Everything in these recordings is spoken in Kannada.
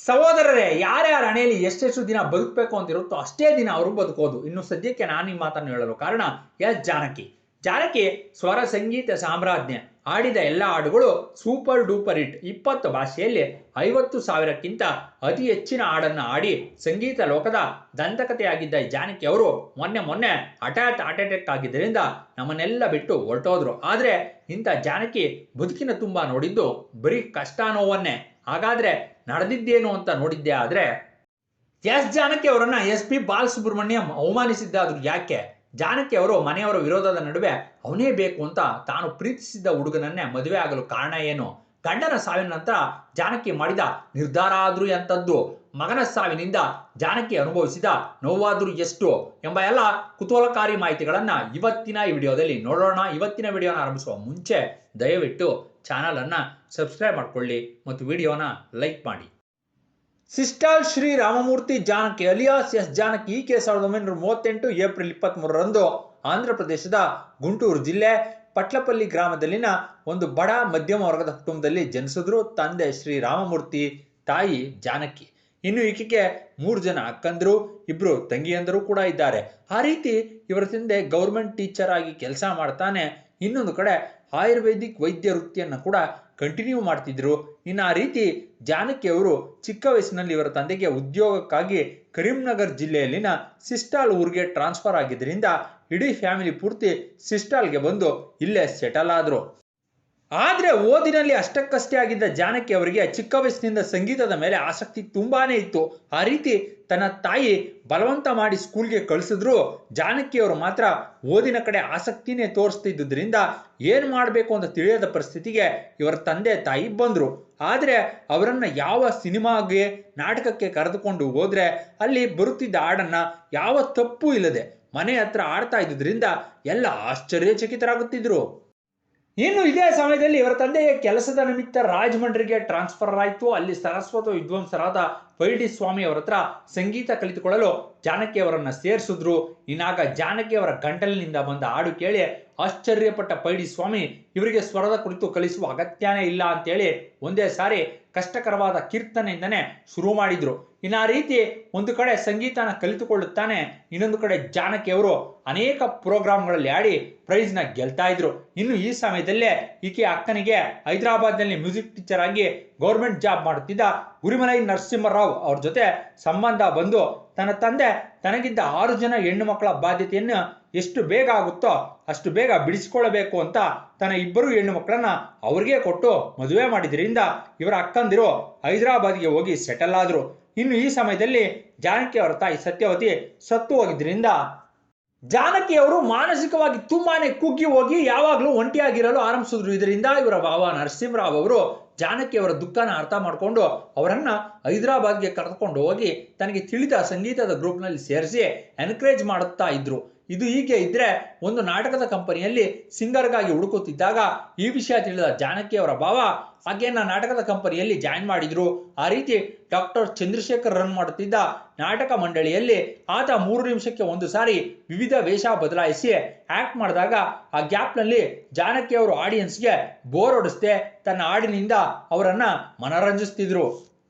ಸಹೋದರರೇ, ಯಾರ್ಯಾರ ಹಣೆಯಲ್ಲಿ ಎಷ್ಟೆಷ್ಟು ದಿನ ಬದುಕಬೇಕು ಅಂತ ಇರುತ್ತೋ ಅಷ್ಟೇ ದಿನ ಅವರು ಬದುಕೋದು. ಇನ್ನು ಸದ್ಯಕ್ಕೆ ನಾನು ಈ ಮಾತನ್ನು ಹೇಳಲು ಕಾರಣ ಜಾನಕಿ. ಜಾನಕಿ ಸ್ವರ ಸಂಗೀತ ಸಾಮ್ರಾಜ್ಞೆ. ಆಡಿದ ಎಲ್ಲ ಹಾಡುಗಳು ಸೂಪರ್ ಡೂಪರ್ ಹಿಟ್. 20 ಭಾಷೆಯಲ್ಲಿ 50,000ಕ್ಕಿಂತ ಅತಿ ಹೆಚ್ಚಿನ ಹಾಡನ್ನು ಆಡಿ ಸಂಗೀತ ಲೋಕದ ದಂತಕಥೆಯಾಗಿದ್ದ ಜಾನಕಿ ಅವರು ಮೊನ್ನೆ ಹಾರ್ಟ್ ಅಟ್ಯಾಕ್ ಆಗಿದ್ದರಿಂದ ನಮ್ಮನ್ನೆಲ್ಲ ಬಿಟ್ಟು ಹೊರಟೋದ್ರು. ಆದರೆ ಇಂಥ ಜಾನಕಿ ಬದುಕಿನ ತುಂಬ ನೋಡಿದ್ದು ಬರೀ ಕಷ್ಟ ನೋವನ್ನೇ. ಹಾಗಾದ್ರೆ ನಡೆದಿದ್ದೇನು ಅಂತ ನೋಡಿದ್ದೆ ಆದ್ರೆ ಜಾನಕಿ ಅವರನ್ನ SP ಬಾಲಸುಬ್ರಹ್ಮಣ್ಯಂ ಅವಮಾನಿಸಿದ್ದಾದ್ರು ಯಾಕೆ? ಜಾನಕಿ ಅವರು ಮನೆಯವರ ವಿರೋಧದ ನಡುವೆ ಅವನೇ ಬೇಕು ಅಂತ ತಾನು ಪ್ರೀತಿಸಿದ್ದ ಹುಡುಗನನ್ನೇ ಮದುವೆ ಆಗಲು ಕಾರಣ ಏನು? ಗಂಡನ ಸಾವಿನ ನಂತರ ಜಾನಕಿ ಮಾಡಿದ ನಿರ್ಧಾರ ಆದ್ರೂ ಎಂಥದ್ದು? ಮಗನ ಸಾವಿನಿಂದ ಜಾನಕಿ ಅನುಭವಿಸಿದ ನೋವಾದ್ರೂ ಎಷ್ಟು ಎಂಬ ಎಲ್ಲ ಕುತೂಹಲಕಾರಿ ಮಾಹಿತಿಗಳನ್ನ ಇವತ್ತಿನ ಈ ವಿಡಿಯೋದಲ್ಲಿ ನೋಡೋಣ. ಇವತ್ತಿನ ವಿಡಿಯೋನ ಆರಂಭಿಸುವ ಮುಂಚೆ ದಯವಿಟ್ಟು ಚಾನಲ್ ಅನ್ನ ಸಬ್ಸ್ಕ್ರೈಬ್ ಮಾಡ್ಕೊಳ್ಳಿ ಮತ್ತು ವಿಡಿಯೋನ ಲೈಕ್ ಮಾಡಿ. ಸಿಸ್ಟರ್ ಶ್ರೀ ರಾಮಮೂರ್ತಿ ಜಾನಕಿ ಅಲಿಯಾಸ್ ಜಾನಕಿ ಈಕೆ 1938 ಏಪ್ರಿಲ್ 23ರಂದು ಆಂಧ್ರ ಪ್ರದೇಶದ ಗುಂಟೂರು ಜಿಲ್ಲೆ ಪಟ್ಲಪಲ್ಲಿ ಗ್ರಾಮದಲ್ಲಿನ ಒಂದು ಬಡ ಮಧ್ಯಮ ವರ್ಗದ ಕುಟುಂಬದಲ್ಲಿ ಜನಿಸಿದ್ರು. ತಂದೆ ಶ್ರೀ ರಾಮಮೂರ್ತಿ, ತಾಯಿ ಜಾನಕಿ. ಇನ್ನು ಈಕೆಗೆ 3 ಜನ ಅಕ್ಕಂದರು, 2 ತಂಗಿಯಂದರು ಕೂಡ ಇದ್ದಾರೆ. ಆ ರೀತಿ ಇವರ ತಂದೆ ಗೌರ್ಮೆಂಟ್ ಟೀಚರ್ ಆಗಿ ಕೆಲಸ ಮಾಡ್ತಾನೆ. ಇನ್ನೊಂದು ಕಡೆ ಆಯುರ್ವೇದಿಕ್ ವೈದ್ಯ ವೃತ್ತಿಯನ್ನು ಕೂಡ ಕಂಟಿನ್ಯೂ ಮಾಡ್ತಿದ್ರು. ಇನ್ನು ಆ ರೀತಿ ಜಾನಕಿ ಅವರು ಚಿಕ್ಕ ವಯಸ್ಸಿನಲ್ಲಿ ಇವರ ತಂದೆಗೆ ಉದ್ಯೋಗಕ್ಕಾಗಿ ಕರೀಂನಗರ್ ಜಿಲ್ಲೆಯಲ್ಲಿನ ಸಿಸ್ಟಾಲ್ ಊರಿಗೆ ಟ್ರಾನ್ಸ್ಫರ್ ಆಗಿದ್ದರಿಂದ ಇಡೀ ಫ್ಯಾಮಿಲಿ ಪೂರ್ತಿ ಸಿಸ್ಟಾಲ್ಗೆ ಬಂದು ಇಲ್ಲೇ ಸೆಟಲ್ ಆದ್ರು. ಆದ್ರೆ ಓದಿನಲ್ಲಿ ಅಷ್ಟಕ್ಕಷ್ಟೇ ಆಗಿದ್ದ ಜಾನಕಿ ಅವರಿಗೆ ಚಿಕ್ಕ ವಯಸ್ಸಿನಿಂದ ಸಂಗೀತದ ಮೇಲೆ ಆಸಕ್ತಿ ತುಂಬಾನೇ ಇತ್ತು. ಆ ರೀತಿ ತನ್ನ ತಾಯಿ ಬಲವಂತ ಮಾಡಿ ಸ್ಕೂಲ್ಗೆ ಕಳಿಸಿದ್ರು. ಜಾನಕಿ ಅವರು ಮಾತ್ರ ಓದಿನ ಕಡೆ ಆಸಕ್ತಿನೇ ತೋರಿಸ್ತಿದ್ದುದರಿಂದ ಏನ್ ಮಾಡಬೇಕು ಅಂತ ತಿಳಿಯದ ಪರಿಸ್ಥಿತಿಗೆ ಇವರ ತಂದೆ ತಾಯಿ ಬಂದ್ರು. ಆದ್ರೆ ಅವರನ್ನ ಯಾವ ಸಿನಿಮಾಗೆ ನಾಟಕಕ್ಕೆ ಕರೆದುಕೊಂಡು ಹೋದ್ರೆ ಅಲ್ಲಿ ಬರುತ್ತಿದ್ದ ಹಾಡನ್ನ ಯಾವ ತಪ್ಪು ಇಲ್ಲದೆ ಮನೆ ಹತ್ರ ಆಡ್ತಾ ಇದ್ದುದರಿಂದ ಎಲ್ಲ ಆಶ್ಚರ್ಯಚಕಿತರಾಗುತ್ತಿದ್ರು. ಇನ್ನು ಇದೇ ಸಮಯದಲ್ಲಿ ಇವರ ತಂದೆಗೆ ಕೆಲಸದ ನಿಮಿತ್ತ ರಾಜಮಂಡ್ರಿಗೆ ಟ್ರಾನ್ಸ್ಫರ್ ಆಯಿತು. ಅಲ್ಲಿ ಸರಸ್ವತ ವಿದ್ವಾಂಸರಾದ ಪೈಡಿ ಸ್ವಾಮಿ ಅವರ ಹತ್ರ ಸಂಗೀತ ಕಲಿತುಕೊಳ್ಳಲು ಜಾನಕಿ ಅವರನ್ನ ಸೇರಿಸಿದ್ರು. ಇನ್ನಾಗ ಜಾನಕಿ ಅವರ ಗಂಟಲಿನಿಂದ ಬಂದ ಹಾಡು ಕೇಳಿ ಆಶ್ಚರ್ಯಪಟ್ಟ ಪೈಡಿ ಸ್ವಾಮಿ ಇವರಿಗೆ ಸ್ವರದ ಕುರಿತು ಕಲಿಸುವ ಅಗತ್ಯನೇ ಇಲ್ಲ ಅಂತೇಳಿ ಒಂದೇ ಸಾರಿ ಕಷ್ಟಕರವಾದ ಕೀರ್ತನೆಯಿಂದನೇ ಶುರು ಮಾಡಿದ್ರು. ಇನ್ನು ಆ ರೀತಿ ಒಂದು ಕಡೆ ಸಂಗೀತನ ಕಲಿತುಕೊಳ್ಳುತ್ತಾನೆ, ಇನ್ನೊಂದು ಕಡೆ ಜಾನಕಿ ಅವರು ಅನೇಕ ಪ್ರೋಗ್ರಾಮ್ಗಳಲ್ಲಿ ಆಡಿ ಪ್ರೈಸ್ನ ಗೆಲ್ತಾ ಇದ್ರು. ಇನ್ನು ಈ ಸಮಯದಲ್ಲೇ ಈಕೆ ಅಕ್ಕನಿಗೆ ಹೈದರಾಬಾದ್ನಲ್ಲಿ ಮ್ಯೂಸಿಕ್ ಟೀಚರ್ ಆಗಿ ಗೌರ್ಮೆಂಟ್ ಜಾಬ್ ಮಾಡುತ್ತಿದ್ದ ಉರಿಮಲೈ ನರಸಿಂಹರಾವ್ ಅವ್ರ ಜೊತೆ ಸಂಬಂಧ ಬಂದು ತನ್ನ ತಂದೆ ತನಗಿದ್ದ 6 ಜನ ಹೆಣ್ಣು ಮಕ್ಕಳ ಬಾಧ್ಯತೆಯನ್ನು ಎಷ್ಟು ಬೇಗ ಆಗುತ್ತೋ ಅಷ್ಟು ಬೇಗ ಬಿಡಿಸಿಕೊಳ್ಳಬೇಕು ಅಂತ ತನ್ನ 2 ಹೆಣ್ಣು ಮಕ್ಕಳನ್ನ ಅವ್ರಿಗೆ ಕೊಟ್ಟು ಮದುವೆ ಮಾಡಿದ್ರಿಂದ ಇವರ ಅಕ್ಕಂದಿರು ಹೈದರಾಬಾದ್ಗೆ ಹೋಗಿ ಸೆಟಲ್ ಆದ್ರು. ಇನ್ನು ಈ ಸಮಯದಲ್ಲಿ ಜಾನಕಿ ಅವರ ತಾಯಿ ಸತ್ಯವತಿ ಸತ್ತು ಹೋಗಿದ್ರಿಂದ ಜಾನಕಿ ಅವರು ಮಾನಸಿಕವಾಗಿ ತುಂಬಾನೇ ಕುಗ್ಗಿ ಹೋಗಿ ಯಾವಾಗಲೂ ಒಂಟಿಯಾಗಿರಲು ಆರಂಭಿಸಿದ್ರು. ಇದರಿಂದ ಇವರ ಬಾಬಾ ನರಸಿಂಹರಾವ್ ಅವರು ಜಾನಕಿ ಅವರ ದುಃಖನ ಅರ್ಥ ಮಾಡಿಕೊಂಡು ಅವರನ್ನ ಹೈದರಾಬಾದ್ಗೆ ಕರೆದುಕೊಂಡು ಹೋಗಿ ತನಗೆ ತಿಳಿದ ಸಂಗೀತದ ಗ್ರೂಪ್ನಲ್ಲಿ ಸೇರಿಸಿ ಎನ್ಕರೇಜ್ ಮಾಡುತ್ತಾ ಇದ್ರು. ಇದು ಹೀಗೆ ಇದ್ರೆ ಒಂದು ನಾಟಕದ ಕಂಪನಿಯಲ್ಲಿ ಸಿಂಗರ್ಗಾಗಿ ಹುಡುಕುತ್ತಿದ್ದಾಗ ಈ ವಿಷಯ ತಿಳಿದ ಜಾನಕಿ ಅವರ ಭಾವ ಹಾಗೇನ ನಾಟಕದ ಕಂಪನಿಯಲ್ಲಿ ಜಾಯಿನ್ ಮಾಡಿದ್ರು. ಆ ರೀತಿ ಡಾಕ್ಟರ್ ಚಂದ್ರಶೇಖರ್ ರನ್ ಮಾಡುತ್ತಿದ್ದ ನಾಟಕ ಮಂಡಳಿಯಲ್ಲಿ ಆತ 3 ನಿಮಿಷಕ್ಕೆ ಒಂದು ಸಾರಿ ವಿವಿಧ ವೇಷ ಬದಲಾಯಿಸಿ ಆಕ್ಟ್ ಮಾಡಿದಾಗ ಆ ಗ್ಯಾಪ್ನಲ್ಲಿ ಜಾನಕಿ ಅವರು ಆಡಿಯನ್ಸ್ಗೆ ಬೋರ್ ಹೊಡಿಸದೆ ತನ್ನ ಹಾಡಿನಿಂದ ಅವರನ್ನ ಮನರಂಜಿಸ್ತಿದ್ರು.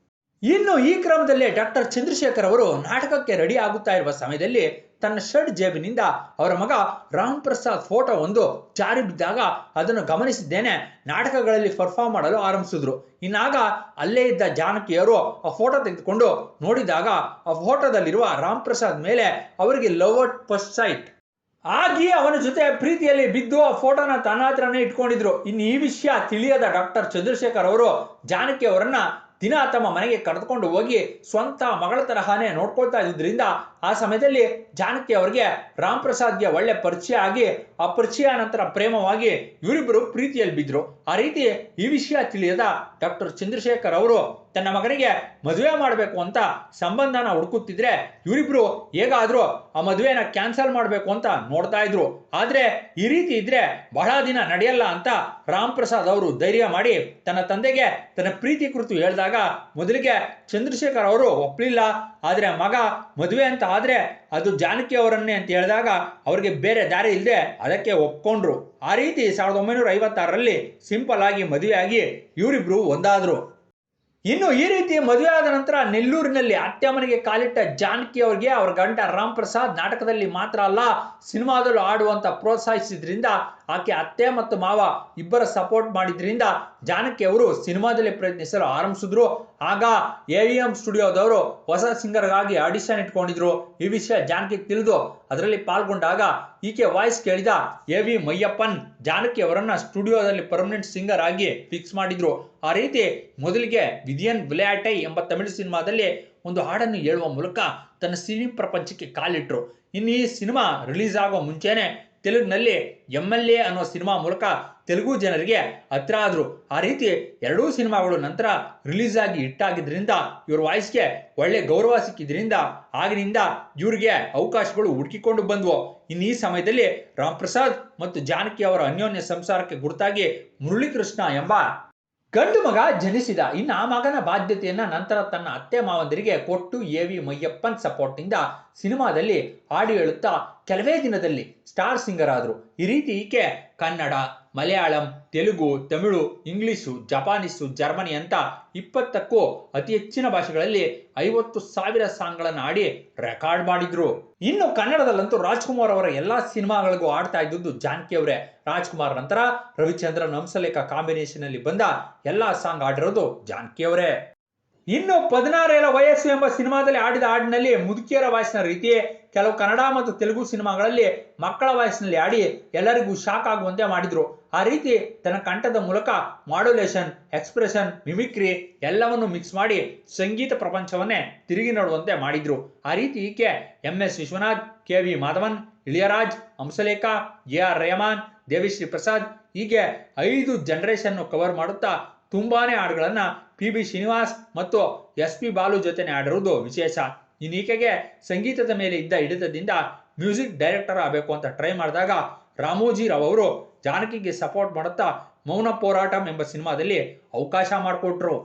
ಇನ್ನು ಈ ಕ್ರಮದಲ್ಲಿ ಡಾಕ್ಟರ್ ಚಂದ್ರಶೇಖರ್ ಅವರು ನಾಟಕಕ್ಕೆ ರೆಡಿ ಆಗುತ್ತಾ ಇರುವ ಸಮಯದಲ್ಲಿ ತನ್ನ ಶರ್ಟ್ ಜೇಬಿನಿಂದ ಅವರ ಮಗ ರಾಮ್ ಪ್ರಸಾದ್ ಫೋಟೋ ಒಂದು ಜಾರಿ ಬಿದ್ದಾಗ ಅದನ್ನು ಗಮನಿಸಿದ್ದೇನೆ ನಾಟಕಗಳಲ್ಲಿ ಪರ್ಫಾರ್ಮ್ ಮಾಡಲು ಆರಂಭಿಸಿದ್ರು. ಇನ್ನಾಗ ಅಲ್ಲೇ ಇದ್ದ ಜಾನಕಿಯವರು ಆ ಫೋಟೋ ತೆಗೆದುಕೊಂಡು ನೋಡಿದಾಗ ಆ ಫೋಟೋದಲ್ಲಿರುವ ರಾಮ್ ಪ್ರಸಾದ್ ಮೇಲೆ ಅವರಿಗೆ ಲವ್ ಅಟ್ ಫಸ್ಟ್ ಸೈಟ್ ಆಗಿ ಅವನ ಜೊತೆ ಪ್ರೀತಿಯಲ್ಲಿ ಬಿದ್ದು ಆ ಫೋಟೋನ ತನ್ನ ಹತ್ರನೇ ಇಟ್ಕೊಂಡಿದ್ರು. ಇನ್ನು ಈ ವಿಷಯ ತಿಳಿಯದ ಡಾಕ್ಟರ್ ಚಂದ್ರಶೇಖರ್ ಅವರು ಜಾನಕಿ ಅವರನ್ನ ದಿನ ತಮ್ಮ ಮನೆಗೆ ಕರೆದುಕೊಂಡು ಹೋಗಿ ಸ್ವಂತ ಮಗಳ ತರಹನೇ ನೋಡ್ಕೊಳ್ತಾ ಇದ್ರಿಂದ ಆ ಸಮಯದಲ್ಲಿ ಜಾನಕಿ ಅವರಿಗೆ ರಾಮ್ ಪ್ರಸಾದ್ಗೆ ಒಳ್ಳೆ ಪರಿಚಯ ಆಗಿ ಆ ಪರಿಚಯ ನಂತರ ಪ್ರೇಮವಾಗಿ ಇವರಿಬ್ಬರು ಪ್ರೀತಿಯಲ್ಲಿ ಬಿದ್ರು. ಆ ರೀತಿ ಈ ವಿಷಯ ತಿಳಿಯದ ಡಾಕ್ಟರ್ ಚಂದ್ರಶೇಖರ್ ಅವರು ತನ್ನ ಮಗನಿಗೆ ಮದುವೆ ಮಾಡಬೇಕು ಅಂತ ಸಂಬಂಧನ ಹುಡುಕುತ್ತಿದ್ರೆ ಇವರಿಬ್ರು ಹೇಗಾದ್ರೂ ಆ ಮದುವೆನ ಕ್ಯಾನ್ಸಲ್ ಮಾಡಬೇಕು ಅಂತ ನೋಡ್ತಾ ಇದ್ರು. ಆದ್ರೆ ಈ ರೀತಿ ಇದ್ರೆ ಬಹಳ ದಿನ ನಡೆಯಲ್ಲ ಅಂತ ರಾಮ್ ಪ್ರಸಾದ್ ಅವರು ಧೈರ್ಯ ಮಾಡಿ ತನ್ನ ತಂದೆಗೆ ತನ್ನ ಪ್ರೀತಿ ಕುರಿತು ಹೇಳಿದಾಗ ಮೊದಲಿಗೆ ಚಂದ್ರಶೇಖರ್ ಅವರು ಒಪ್ಪಲಿಲ್ಲ. ಆದ್ರೆ ಮಗ ಮದುವೆ ಅಂತ ಆದ್ರೆ ಅದು ಜಾನಕಿ ಅವರನ್ನೇ ಅಂತ ಹೇಳಿದಾಗ ಅವ್ರಿಗೆ ಬೇರೆ ದಾರಿ ಇಲ್ಲದೆ ಅದಕ್ಕೆ ಒಪ್ಕೊಂಡ್ರು. ಆ ರೀತಿ 1956ರಲ್ಲಿ ಸಿಂಪಲ್ ಆಗಿ ಮದುವೆ ಆಗಿ ಇವರಿಬ್ರು ಒಂದಾದ್ರು. ಇನ್ನು ಈ ರೀತಿ ಮದುವೆ ಆದ ನಂತರ ನೆಲ್ಲೂರಿನಲ್ಲಿ ಅತ್ತೆ ಮನೆಗೆ ಕಾಲಿಟ್ಟ ಜಾನಕಿ ಅವರಿಗೆ ಅವರ ಗಂಡ ರಾಮ್ ಪ್ರಸಾದ್ ನಾಟಕದಲ್ಲಿ ಮಾತ್ರ ಅಲ್ಲ ಸಿನಿಮಾದಲ್ಲೂ ಆಡುವಂತ ಪ್ರೋತ್ಸಾಹಿಸಿದ್ರಿಂದ ಆಕೆ ಅತ್ತೆ ಮತ್ತು ಮಾವ ಇಬ್ಬರ ಸಪೋರ್ಟ್ ಮಾಡಿದ್ರಿಂದ ಜಾನಕಿ ಅವರು ಸಿನಿಮಾದಲ್ಲಿ ಪ್ರಯತ್ನಿಸಲು ಆರಂಭಿಸಿದ್ರು. ಆಗ AVM ಸ್ಟುಡಿಯೋದವರು ಹೊಸ ಸಿಂಗರ್ಗಾಗಿ ಆಡಿಷನ್ ಇಟ್ಕೊಂಡಿದ್ರು. ಈ ವಿಷಯ ಜಾನಕಿ ತಿಳಿದು ಅದರಲ್ಲಿ ಪಾಲ್ಗೊಂಡಾಗ ಈಕೆ ವಾಯ್ಸ್ ಕೇಳಿದ AV ಮಯ್ಯಪ್ಪನ್ ಜಾನಕಿ ಅವರನ್ನ ಸ್ಟುಡಿಯೋದಲ್ಲಿ ಪರ್ಮನೆಂಟ್ ಸಿಂಗರ್ ಆಗಿ ಫಿಕ್ಸ್ ಮಾಡಿದ್ರು. ಆ ರೀತಿ ಮೊದಲಿಗೆ ವಿದಿಯನ್ ವಿಲಯಾಟೈ ಎಂಬ ತಮಿಳು ಸಿನಿಮಾದಲ್ಲಿ ಒಂದು ಹಾಡನ್ನು ಹೇಳುವ ಮೂಲಕ ತನ್ನ ಸಿನಿ ಪ್ರಪಂಚಕ್ಕೆ ಕಾಲಿಟ್ರು. ಇನ್ನು ಈ ಸಿನಿಮಾ ರಿಲೀಸ್ ಆಗುವ ಮುಂಚೆನೆ ತೆಲುಗಿನಲ್ಲಿ MLA ಅನ್ನೋ ಸಿನಿಮಾ ಮೂಲಕ ತೆಲುಗು ಜನರಿಗೆ ಹತ್ರ ಆದ್ರು. ಆ ರೀತಿ ಎರಡೂ ಸಿನಿಮಾಗಳು ನಂತರ ರಿಲೀಸ್ ಆಗಿ ಹಿಟ್ಟಾಗಿದ್ರಿಂದ ಇವ್ರ ವಾಯ್ಸ್ಗೆ ಒಳ್ಳೆ ಗೌರವ ಸಿಕ್ಕಿದ್ರಿಂದ ಆಗಿನಿಂದ ಇವ್ರಿಗೆ ಅವಕಾಶಗಳು ಹುಡುಕಿಕೊಂಡು ಬಂದ್ವು. ಇನ್ನು ಈ ಸಮಯದಲ್ಲಿ ರಾಮ್ ಪ್ರಸಾದ್ ಮತ್ತು ಜಾನಕಿ ಅವರ ಅನ್ಯೋನ್ಯ ಸಂಸಾರಕ್ಕೆ ಗುರುತಾಗಿ ಮುರಳೀಕೃಷ್ಣ ಎಂಬ ಗಂಡು ಮಗ ಜನಿಸಿದ. ಇನ್ನು ಆ ಮಗನ ಬಾಧ್ಯತೆಯನ್ನ ನಂತರ ತನ್ನ ಅತ್ತೆ ಮಾವಂದಿರಿಗೆ ಕೊಟ್ಟು AV ಮಯ್ಯಪ್ಪನ್ ಸಪೋರ್ಟ್ ನಿಂದ ಸಿನಿಮಾದಲ್ಲಿ ಹಾಡು ಹೇಳುತ್ತಾ ಕೆಲವೇ ದಿನದಲ್ಲಿ ಸ್ಟಾರ್ ಸಿಂಗರ್ ಆದ್ರು. ಈ ರೀತಿ ಈಕೆ ಕನ್ನಡ, ಮಲಯಾಳಂ, ತೆಲುಗು, ತಮಿಳು, ಇಂಗ್ಲಿಷು, ಜಪಾನೀಸು, ಜರ್ಮನಿ ಅಂತ 20ಕ್ಕೂ ಅತಿ ಹೆಚ್ಚಿನ ಭಾಷೆಗಳಲ್ಲಿ 50,000 ಸಾಂಗ್ಗಳನ್ನು ಹಾಡಿ ರೆಕಾರ್ಡ್ ಮಾಡಿದ್ರು. ಇನ್ನು ಕನ್ನಡದಲ್ಲಂತೂ ರಾಜ್ಕುಮಾರ್ ಅವರ ಎಲ್ಲಾ ಸಿನಿಮಾಗಳಿಗೂ ಆಡ್ತಾ ಇದ್ದದ್ದು ಜಾನಕಿ ಅವರೇ. ರಾಜ್ಕುಮಾರ್ ನಂತರ ರವಿಚಂದ್ರನ್, ಹಂಸಲೇಖ ಕಾಂಬಿನೇಷನ್ ಅಲ್ಲಿ ಬಂದ ಎಲ್ಲಾ ಸಾಂಗ್ ಆಡಿರೋದು ಜಾನಕಿ ಅವರೇ. ಇನ್ನು 16 ವಯಸ್ಸು ಎಂಬ ಸಿನಿಮಾದಲ್ಲಿ ಆಡಿದ ಹಾಡಿನಲ್ಲಿ ಮುದುಕಿಯರ ವಾಯ್ಸ್ನ ರೀತಿ ಕೆಲವು ಕನ್ನಡ ಮತ್ತು ತೆಲುಗು ಸಿನಿಮಾಗಳಲ್ಲಿ ಮಕ್ಕಳ ವಾಯ್ಸ್ನಲ್ಲಿ ಆಡಿ ಎಲ್ಲರಿಗೂ ಶಾಕ್ ಆಗುವಂತೆ ಮಾಡಿದ್ರು. ಆ ರೀತಿ ತನ್ನ ಕಂಠದ ಮೂಲಕ ಮಾಡ್ಯುಲೇಷನ್, ಎಕ್ಸ್ಪ್ರೆಷನ್, ಮಿಮಿಕ್ರಿ ಎಲ್ಲವನ್ನು ಮಿಕ್ಸ್ ಮಾಡಿ ಸಂಗೀತ ಪ್ರಪಂಚವನ್ನೇ ತಿರುಗಿ ನೋಡುವಂತೆ ಮಾಡಿದ್ರು. ಆ ರೀತಿ ಈಕೆ MS Vishwanath, KV Madhavan, ಇಳಿಯರಾಜ್, Hamsalekha, AR Rahman, Devishree Prasad ಹೀಗೆ 5 ಜನರೇಷನ್ ಕವರ್ ಮಾಡುತ್ತಾ ತುಂಬಾನೇ ಹಾಡುಗಳನ್ನ PB ಶ್ರೀನಿವಾಸ್ ಮತ್ತು SP ಬಾಲು ಜೊತೆನೆ ಆಡಿರುವುದು ವಿಶೇಷ. ಈಕೆಗೆ ಸಂಗೀತದ ಮೇಲೆ ಇದ್ದ ಹಿಡಿತದಿಂದ ಮ್ಯೂಸಿಕ್ ಡೈರೆಕ್ಟರ್ ಆಗಬೇಕು ಅಂತ ಟ್ರೈ ಮಾಡಿದಾಗ ರಾಮೋಜಿ ರಾವ್ ಅವರು ಜಾನಕಿಗೆ ಸಪೋರ್ಟ್ ಮಾಡುತ್ತಾ ಮೌನ ಹೋರಾಟಂ ಎಂಬ ಸಿನಿಮಾದಲ್ಲಿ ಅವಕಾಶ ಮಾಡಿಕೊಟ್ರು.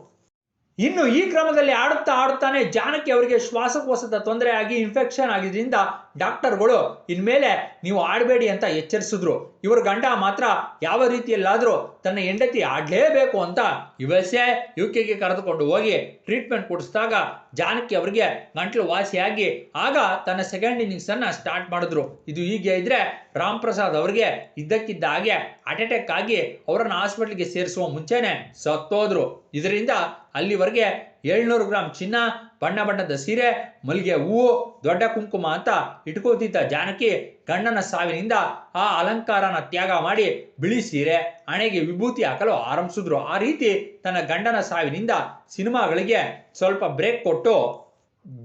ಇನ್ನು ಈ ಕ್ರಮದಲ್ಲಿ ಆಡುತ್ತಾನೆ ಜಾನಕಿ ಅವರಿಗೆ ಶ್ವಾಸಕೋಶದ ತೊಂದರೆ ಆಗಿ ಇನ್ಫೆಕ್ಷನ್ ಆಗಿದ್ರಿಂದ ಡಾಕ್ಟರ್ಗಳು ಇನ್ಮೇಲೆ ನೀವು ಆಡಬೇಡಿ ಅಂತ ಎಚ್ಚರಿಸಿದ್ರು. ಇವರ ಗಂಡ ಮಾತ್ರ ಯಾವ ರೀತಿಯಲ್ಲಾದ್ರೂ ತನ್ನ ಹೆಂಡತಿ ಆಡ್ಲೇಬೇಕು ಅಂತ UKಗೆ ಕರೆದುಕೊಂಡು ಹೋಗಿ ಟ್ರೀಟ್ಮೆಂಟ್ ಕೊಡಿಸಿದಾಗ ಜಾನಕಿ ಅವರಿಗೆ ಗಂಟ್ಲು ವಾಸಿಯಾಗಿ ಆಗ ತನ್ನ ಸೆಕೆಂಡ್ ಇನ್ನಿಂಗ್ಸ್ ಅನ್ನ ಸ್ಟಾರ್ಟ್ ಮಾಡಿದ್ರು. ಇದು ಹೀಗೆ ಇದ್ರೆ ರಾಮ್ ಪ್ರಸಾದ್ ಅವರಿಗೆ ಇದ್ದಕ್ಕಿದ್ದ ಹಾಗೆ ಹಾರ್ಟ್ ಅಟ್ಯಾಕ್ ಆಗಿ ಅವರನ್ನು ಹಾಸ್ಪಿಟಲ್ಗೆ ಸೇರಿಸುವ ಮುಂಚೆನೆ ಸತ್ತೋದ್ರು. ಇದರಿಂದ ಅಲ್ಲಿವರೆಗೆ 700 ಗ್ರಾಂ ಚಿನ್ನ, ಬಣ್ಣ ಬಣ್ಣದ ಸೀರೆ, ಮಲ್ಲಿಗೆ ಹೂವು, ದೊಡ್ಡ ಕುಂಕುಮ ಅಂತ ಇಟ್ಕೋತಿದ್ದ ಜಾನಕಿ ಗಂಡನ ಸಾವಿನಿಂದ ಆ ಅಲಂಕಾರನ ತ್ಯಾಗ ಮಾಡಿ ಬಿಳಿ ಸೀರೆ, ಹಣೆಗೆ ವಿಭೂತಿ ಹಾಕಲು ಆರಂಭಿಸಿದ್ರು. ಆ ರೀತಿ ತನ್ನ ಗಂಡನ ಸಾವಿನಿಂದ ಸಿನಿಮಾಗಳಿಗೆ ಸ್ವಲ್ಪ ಬ್ರೇಕ್ ಕೊಟ್ಟು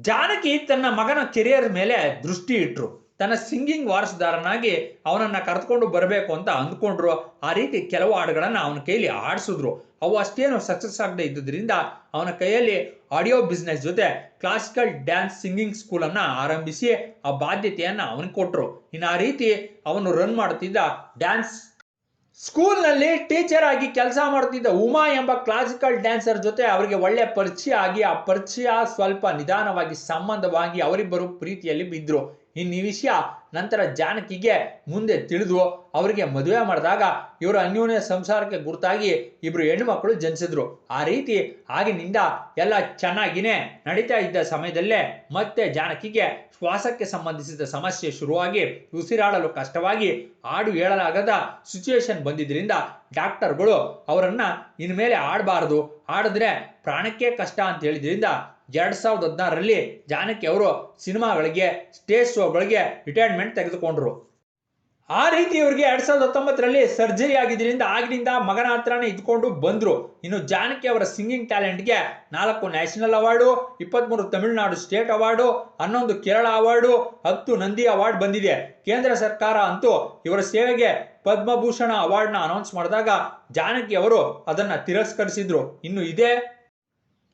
ಜಾನಕಿ ತನ್ನ ಮಗನ ಕೆರಿಯರ್ ಮೇಲೆ ದೃಷ್ಟಿ ಇಟ್ರು. ತನ್ನ ಸಿಂಗಿಂಗ್ ವಾರಸುದಾರನಾಗಿ ಅವನನ್ನ ಕರೆದುಕೊಂಡು ಬರಬೇಕು ಅಂತ ಅಂದ್ಕೊಂಡ್ರು. ಆ ರೀತಿ ಕೆಲವು ಹಾಡುಗಳನ್ನ ಅವನ ಕೈಲಿ ಆಡಿಸಿದ್ರು. ಅವು ಅಷ್ಟೇನು ಸಕ್ಸಸ್ ಆಗದೆ ಇದ್ದುದರಿಂದ ಅವನ ಕೈಯಲ್ಲಿ ಆಡಿಯೋ ಬಿಸ್ನೆಸ್ ಜೊತೆ ಕ್ಲಾಸಿಕಲ್ ಡ್ಯಾನ್ಸ್ ಸಿಂಗಿಂಗ್ ಸ್ಕೂಲ್ ಅನ್ನ ಆರಂಭಿಸಿ ಆ ಬಾಧ್ಯತೆಯನ್ನ ಅವನಿಗೆ ಕೊಟ್ರು. ಇನ್ನು ಆ ರೀತಿ ಅವನು ರನ್ ಮಾಡುತ್ತಿದ್ದ ಡ್ಯಾನ್ಸ್ ಸ್ಕೂಲ್ನಲ್ಲಿ ಟೀಚರ್ ಆಗಿ ಕೆಲಸ ಮಾಡುತ್ತಿದ್ದ ಉಮಾ ಎಂಬ ಕ್ಲಾಸಿಕಲ್ ಡ್ಯಾನ್ಸರ್ ಜೊತೆ ಅವರಿಗೆ ಒಳ್ಳೆ ಪರಿಚಯ ಆಗಿ ಆ ಪರಿಚಯ ಸ್ವಲ್ಪ ನಿಧಾನವಾಗಿ ಸಂಬಂಧವಾಗಿ ಅವರಿಬ್ಬರು ಪ್ರೀತಿಯಲ್ಲಿ ಬಿದ್ದರು. ಇನ್ನು ಈ ವಿಷಯ ನಂತರ ಜಾನಕಿಗೆ ಮುಂದೆ ತಿಳಿದು ಅವರಿಗೆ ಮದುವೆ ಮಾಡಿದಾಗ ಇವರ ಅನ್ಯೋನ್ಯ ಸಂಸಾರಕ್ಕೆ ಗುರುತಾಗಿ ಇಬ್ರು ಹೆಣ್ಣು ಮಕ್ಕಳು ಜನಿಸಿದ್ರು. ಆ ರೀತಿ ಆಗಿನಿಂದ ಎಲ್ಲ ಚೆನ್ನಾಗಿನೇ ನಡೀತಾ ಇದ್ದ ಸಮಯದಲ್ಲೇ ಮತ್ತೆ ಜಾನಕಿಗೆ ಶ್ವಾಸಕ್ಕೆ ಸಂಬಂಧಿಸಿದ ಸಮಸ್ಯೆ ಶುರುವಾಗಿ ಉಸಿರಾಡಲು ಕಷ್ಟವಾಗಿ ಹಾಡು ಹೇಳಲಾಗದ ಸಿಚುವೇಶನ್ ಬಂದಿದ್ರಿಂದ ಡಾಕ್ಟರ್ಗಳು ಅವರನ್ನ ಇನ್ಮೇಲೆ ಆಡಬಾರದು, ಆಡಿದ್ರೆ ಪ್ರಾಣಕ್ಕೆ ಕಷ್ಟ ಅಂತ ಹೇಳಿದ್ರಿಂದ 2016ರಲ್ಲಿ ಜಾನಕಿ ಅವರು ಸಿನಿಮಾಗಳಿಗೆ, ಸ್ಟೇಜ್ ಶೋಗಳಿಗೆ ರಿಟೈರ್ಮೆಂಟ್ ತೆಗೆದುಕೊಂಡ್ರು. ಆ ರೀತಿ ಇವರಿಗೆ 2019ರಲ್ಲಿ ಸರ್ಜರಿ ಆಗಿದ್ದರಿಂದ ಆಗಿನಿಂದ ಮಗನ ಹತ್ರನೇ ಇದ್ಕೊಂಡು ಬಂದ್ರು. ಇನ್ನು ಜಾನಕಿ ಅವರ ಸಿಂಗಿಂಗ್ ಟ್ಯಾಲೆಂಟ್ಗೆ 4 national award, 23 Tamil Nadu state award, 11 Kerala award, 10 Nandi award ಬಂದಿದೆ. ಕೇಂದ್ರ ಸರ್ಕಾರ ಅಂತೂ ಇವರ ಸೇವೆಗೆ ಪದ್ಮಭೂಷಣ ಅವಾರ್ಡ್ನ ಅನೌನ್ಸ್ ಮಾಡಿದಾಗ ಜಾನಕಿ ಅವರು ಅದನ್ನ ತಿರಸ್ಕರಿಸಿದ್ರು. ಇನ್ನು ಇದೇ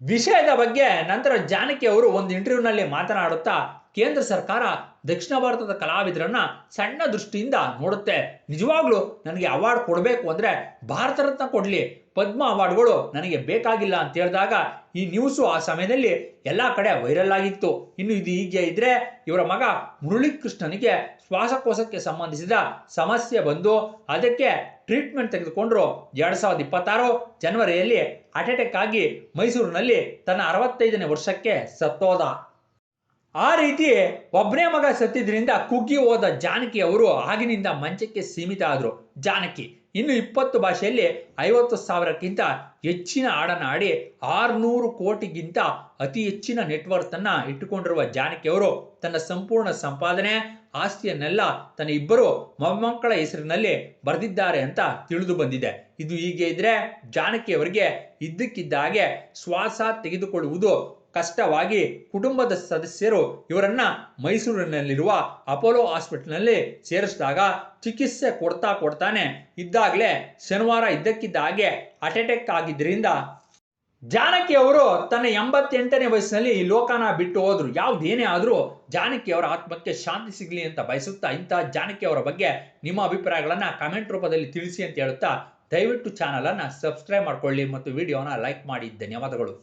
ವಿಷಯದ ಬಗ್ಗೆ ನಂತರ ಜಾನಕಿ ಅವರು ಒಂದು ಇಂಟರ್ವ್ಯೂನಲ್ಲಿ ಮಾತನಾಡುತ್ತಾ ಕೇಂದ್ರ ಸರ್ಕಾರ ದಕ್ಷಿಣ ಭಾರತದ ಕಲಾವಿದರನ್ನ ಸಣ್ಣ ದೃಷ್ಟಿಯಿಂದ ನೋಡುತ್ತೆ. ನಿಜವಾಗ್ಲೂ ನನಗೆ ಅವಾರ್ಡ್ ಕೊಡಬೇಕು ಅಂದ್ರೆ ಭಾರತ ರತ್ನ ಕೊಡ್ಲಿ, ಪದ್ಮ ಅವಾರ್ಡ್ಗಳು ನನಗೆ ಬೇಕಾಗಿಲ್ಲ ಅಂತ ಹೇಳಿದಾಗ ಈ ನ್ಯೂಸು ಆ ಸಮಯದಲ್ಲಿ ಎಲ್ಲ ಕಡೆ ವೈರಲ್ ಆಗಿತ್ತು. ಇನ್ನು ಇದು ಹೀಗೆ ಇದ್ರೆ ಇವರ ಮಗ ಮುರಳೀಕೃಷ್ಣನಿಗೆ ಶ್ವಾಸಕೋಶಕ್ಕೆ ಸಂಬಂಧಿಸಿದ ಸಮಸ್ಯೆ ಬಂದು ಅದಕ್ಕೆ ಟ್ರೀಟ್ಮೆಂಟ್ ತೆಗೆದುಕೊಂಡ್ರು. 2026 ಜನವರಿಯಲ್ಲಿ ಹಾರ್ಟ್ ಅಟ್ಯಾಕ್ ಆಗಿ ಮೈಸೂರಿನಲ್ಲಿ ತನ್ನ 65ನೇ ವರ್ಷಕ್ಕೆ ಸತ್ತೋದ. ಆ ರೀತಿ ಒಬ್ಬನೇ ಮಗ ಸತ್ತಿದ್ರಿಂದ ಕುಗ್ಗಿ ಹೋದ ಜಾನಕಿ ಅವರು ಆಗಿನಿಂದ ಮಂಚಕ್ಕೆ ಸೀಮಿತ ಆದರು. ಜಾನಕಿ ಇನ್ನು 20 ಭಾಷೆಯಲ್ಲಿ 50,000ಕ್ಕಿಂತ ಹೆಚ್ಚಿನ ಹಾಡನ್ನು ಹಾಡಿ 600 ಕೋಟಿಗಿಂತ ಅತಿ ಹೆಚ್ಚಿನ ನೆಟ್ವರ್ತ್ ಅನ್ನ ಇಟ್ಟುಕೊಂಡಿರುವ ಜಾನಕಿ ಅವರು ತನ್ನ ಸಂಪೂರ್ಣ ಸಂಪಾದನೆ ಆಸ್ತಿಯನ್ನೆಲ್ಲ ತನ್ನ 2 ಮೊಮ್ಮಕ್ಕಳ ಹೆಸರಿನಲ್ಲಿ ಬರೆದಿದ್ದಾರೆ ಅಂತ ತಿಳಿದು ಬಂದಿದೆ. ಇದು ಹೀಗೆ ಇದ್ರೆ ಜಾನಕಿ ಅವರಿಗೆ ಇದ್ದಕ್ಕಿದ್ದ ಹಾಗೆ ಶ್ವಾಸ ತೆಗೆದುಕೊಳ್ಳುವುದು ಕಷ್ಟವಾಗಿ ಕುಟುಂಬದ ಸದಸ್ಯರು ಇವರನ್ನ ಮೈಸೂರಿನಲ್ಲಿರುವ ಅಪೋಲೋ ಹಾಸ್ಪಿಟಲ್ನಲ್ಲಿ ಸೇರಿಸಿದಾಗ ಚಿಕಿತ್ಸೆ ಕೊಡ್ತಾನೆ ಇದ್ದಾಗಲೇ ಶನಿವಾರ ಇದ್ದಕ್ಕಿದ್ದ ಹಾಗೆ ಹಾರ್ಟ್ ಅಟ್ಯಾಕ್ ಆಗಿದ್ದರಿಂದ ಜಾನಕಿ ಅವರು ತನ್ನ 88ನೇ ವಯಸ್ಸಿನಲ್ಲಿ ಈ ಲೋಕನ ಬಿಟ್ಟು ಹೋದ್ರು. ಯಾವುದೇನೇ ಆದರೂ ಜಾನಕಿ ಅವರ ಆತ್ಮಕ್ಕೆ ಶಾಂತಿ ಸಿಗಲಿ ಅಂತ ಬಯಸುತ್ತಾ ಇಂತಹ ಜಾನಕಿ ಅವರ ಬಗ್ಗೆ ನಿಮ್ಮ ಅಭಿಪ್ರಾಯಗಳನ್ನ ಕಾಮೆಂಟ್ ರೂಪದಲ್ಲಿ ತಿಳಿಸಿ ಅಂತ ಹೇಳುತ್ತಾ ದಯವಿಟ್ಟು ಚಾನಲ್ ಅನ್ನು ಸಬ್ಸ್ಕ್ರೈಬ್ ಮಾಡ್ಕೊಳ್ಳಿ ಮತ್ತು ವಿಡಿಯೋನ ಲೈಕ್ ಮಾಡಿ. ಧನ್ಯವಾದಗಳು.